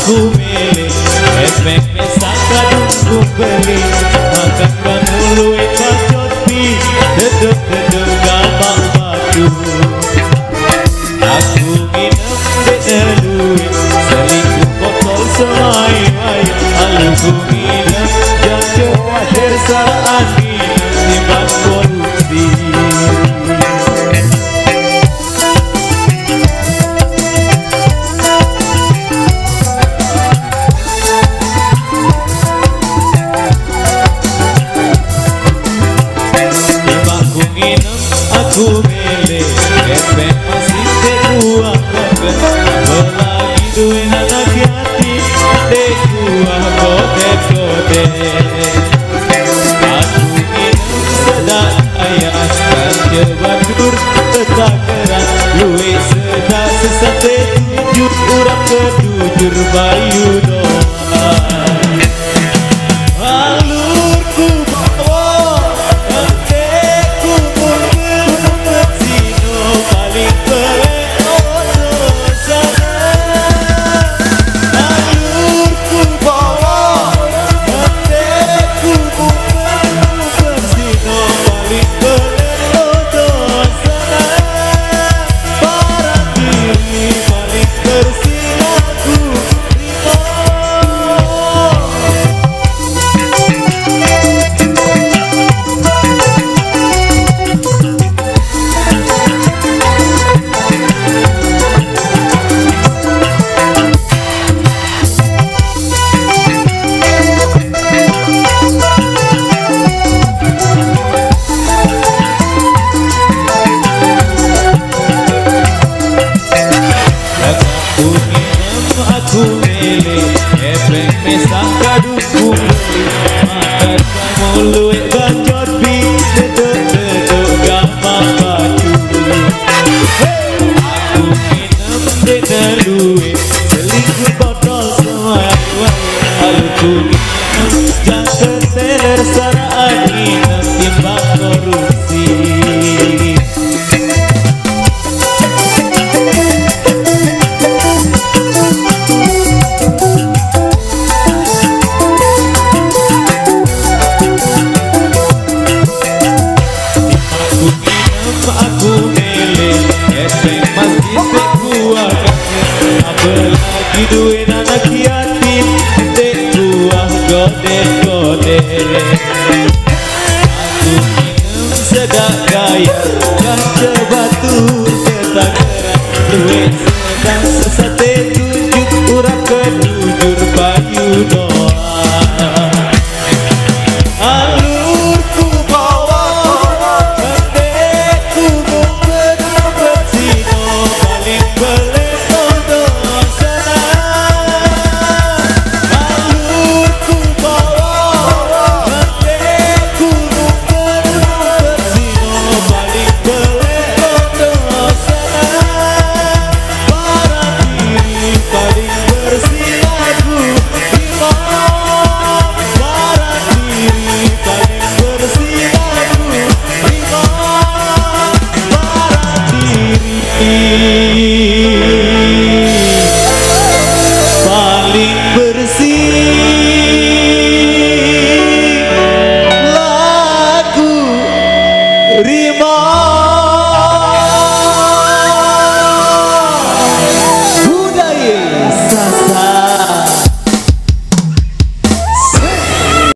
aku milih efek mesak kadungku beli makan kamu luwih bacot pi dedek-dedek gampang batu aku minum dedeluin selingkuh botol semai-mai aku minum jatuh wajar saraan minum timbang korupsi aku milih efek masih tekuah belagi duit anak yatim tekuah kode-kode aku minum sedak ayah dan jebatur tetakaran luwih sedak sesate jujur urang kedujur bayu doa alurku bawa enteku paling berdosa alurku bawa enteku bersino paling berdosa para diri paling bersilaku aku milih efek mesak kadungku beli makan kamu luwih bacot pi dedek-dedek gampang batu aku minum dedeluin selingkuh botol semai-mai aku minum jatuh teler saraan minum timbang korupsi aku milih efek masih tekuah apalagi duit anak yatim tekuah gode-gode aku minum sedak gaya kaca batu ketakaran duit sedang sesate tunjuk urang kedujur bayu doa alurku bawa enteku bersino paling berdosa alurku bawa enteku bersino paling berdosa para diri paling bersilaku para diri paling bersilaku para diri paling bersih lagu rima